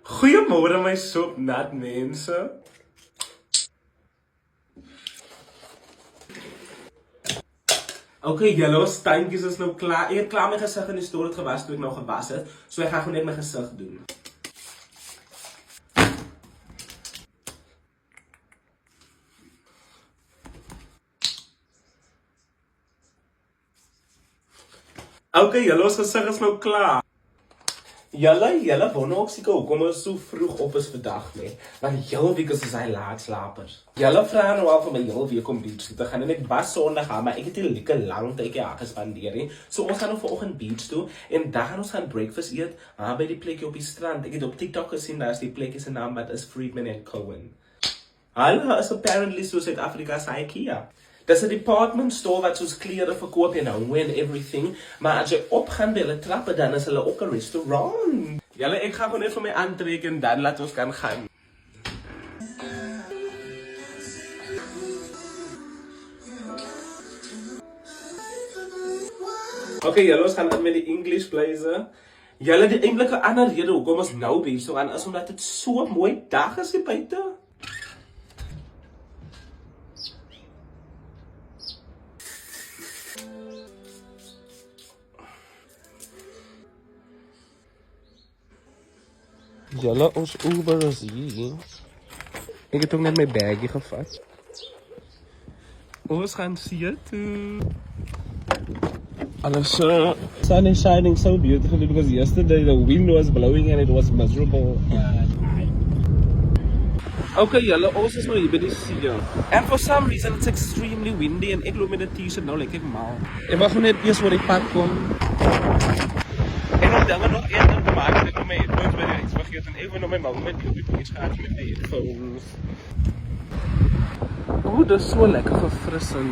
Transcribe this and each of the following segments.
Goeiemôre my soapnat mense. Okay, julle standjies is nou klaar. Ek het klaar my gesig in die stoel het gewas toe ek nou gewas het. So ek gaan gewoon net my gesig doen. Okay, julle gesig is nou klaar. Julle wonder ook seker hoekom ons so vroeg op is vandag, nee. Want heel week is hy laatslapers. Julle vra nou al van my heel week om beach toe te gaan en ek was Sondag gaan, maar ek het 'n lekker lang tydjie daar gespandeer, hè. So ons gaan nou vanoggend beach toe en dan gaan ons gaan breakfast eet by die plekkie op die strand. Ek het op TikTok gesien daar is die plekkie se naam wat is Friedman and Cohen. Hulle is apparently so Suid-Afrika se IKEA. Dis 'n department store wat soos klere verkoop en hou en everything, maar as jy opgaan by hulle trappe dan is hulle ook 'n restaurant. Julle, ek gaan gewoon net vir my aantrek en dan laat ons kan gaan. Okay, julle, ons gaan in met die English blazer. Julle, die eintlike ander rede hoekom ons nou besig aan is omdat dit so mooi dag is hier buite. Julle, ons Uber is hier. Ek het ook net my baggie gevat. Ons gaan see toe. Alles sun is shining so beautifully because yesterday the wind was blowing and it was miserable. Okay, julle, ons is nou hier by die see. And for some reason it's extremely windy en ek loop met 'n t-shirt nou like ek mal. Ek wag net eers voor die pad kom. En dan dinge nog eerder te maak en ek kom my headphones by die huis vergeet en ek wil nog my moment op die beach gaan met my headphones. Dit is so lekker verfrissend.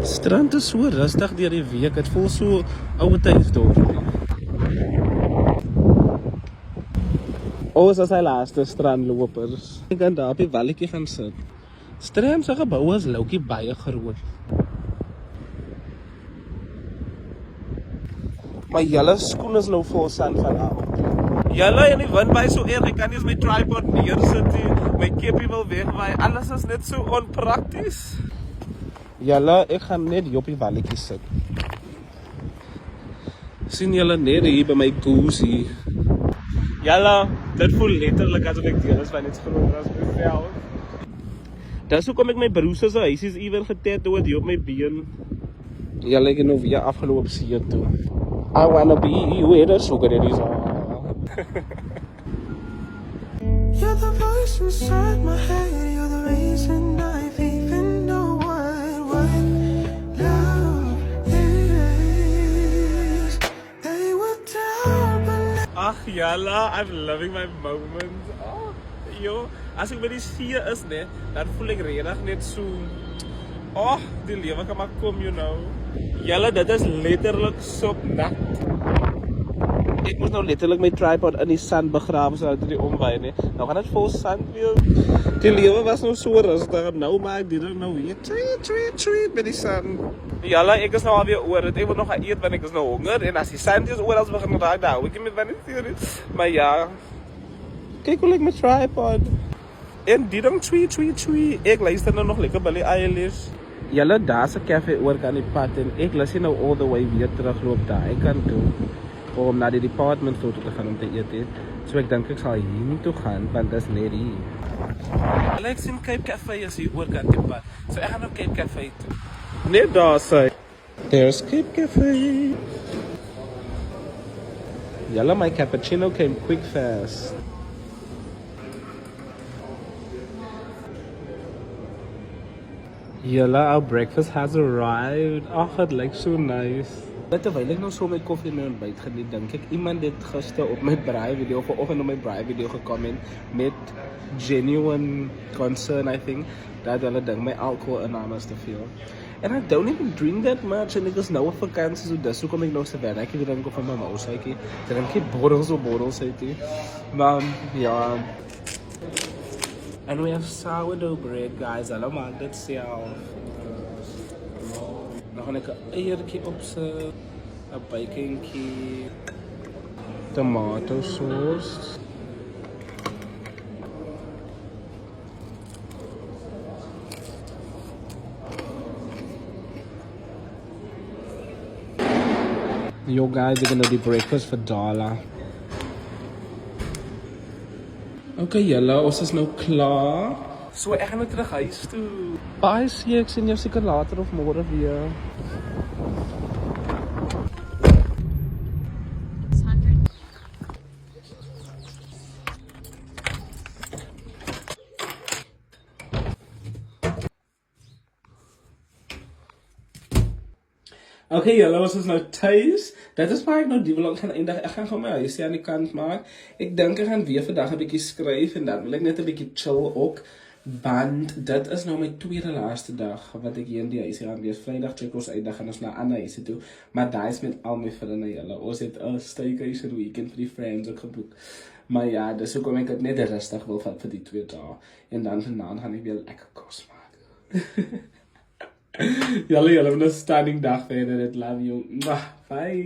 Strand is so rustig deur die week, het voel so ouwe tydsdorpie. Ons is hy laaste strandlopers. Ek kan daar op die walletjie gaan sit. Stram se gebou is loukie baie groot. Maar julle skoen is nou vol sand vanavond. Julle en die wind by so erg, ek kan nie eens my tripod neersit nie, my keppie wil wegwaai, alles is net so onprakties. Julle, ek gaan net hier op die walletjie sit. Sien julle net hier by my goosie. Julle, dit voel letterlik asof ek deel is van iets groter as myself. Dis hoekom ek my broers se huisies iewers getattoo het hier op my been. Julle, ek het nou weer afgeloop see toe. I wanna be where the sugar daddies are. You're the voice inside my head. You're the reason I've even know what love is. They were down, but Ach jalla, I'm loving my moment. Oh, yo, as ek by die see is net, dan voel ek regtig net so. Oh, die lewe kan maar kom, you know. Julle, dit is letterlik sopnat. Ek moes nou letterlik my tripod in die sand begrawe sodat dit nie omwaai nie. Nou gaan dit vol sand wees. Die lewe was nou so rustig. Nou maak ek dit nou weer tweet met die sand. Julle, ek is nou alweer oor dit. Ek wil nog gaan eet want ek is nou honger en as die sand is oor as begin raak, dan hou ek nie met van die theorie. Maar ja, kyk hoe lyk my tripod. En die ding tweet. Ek luister nou nog lekker Billie Eilish. Julle, daar's 'n cafe oor kan die pad en ek laat nou all the way weer terugloop daar. Ek kan toe om na die department toe te gaan om te eet. So ek dink ek sal hier toe gaan want dit is net hier. Hulle ek sien Cape Cafe is hier oor kan die pad. So ek gaan nou Cape Cafe toe. Net daar sê. There's Cape Cafe. Julle, my cappuccino came quick fast. Julle, our breakfast has arrived. Ach, it looks so nice. Terwyl ek nou so my koffie en my ontbyt geniet, dink ek iemand het gister op my braai video, vanoggend op my braai video gecomment met genuine concern, I think, dat hulle dink my alcoholinname is te veel. And I don't even drink that much, en ek is nou op vakansie, so dis hoekom ek nou se werk ek drink of van my mouseikie. Drink ek borrels uitie. Maar ja. And we have sourdough bread, guys. Hulle maak dit self. Dan gaan ek 'n eiertjie opsit, 'n baconkie, tomato sauce. Yo guys, ek gaan nou die breakfast vir Dala. Okay julle, ons is nou klaar. So ek gaan nou terug huis toe. Bye, see ek sien jou seker later of môre weer. Okay julle, ons is nou thuis. Dit is waar ek nou die vlog gaan eindig. Ek gaan my huisie aan die kant maak. Ek dink ek gaan weer vandag 'n bietjie skryf en dan wil ek net 'n bietjie chill ook. Want dit is nou my tweede laaste dag wat ek hier in die huisie gaan wees. Vrydag check ons uit, dan gaan ons na ander huise toe. Maar daai is met al my vriende julle. Ons het 'n staycation weekend vir die friends ook geboek. Maar ja, dis hoekom ek dit net rustig wil vat vir die 2 dae. En dan vanaand gaan ek weer lekker kos maak. Julle, 'n stunning dag verder. I love you. Bye.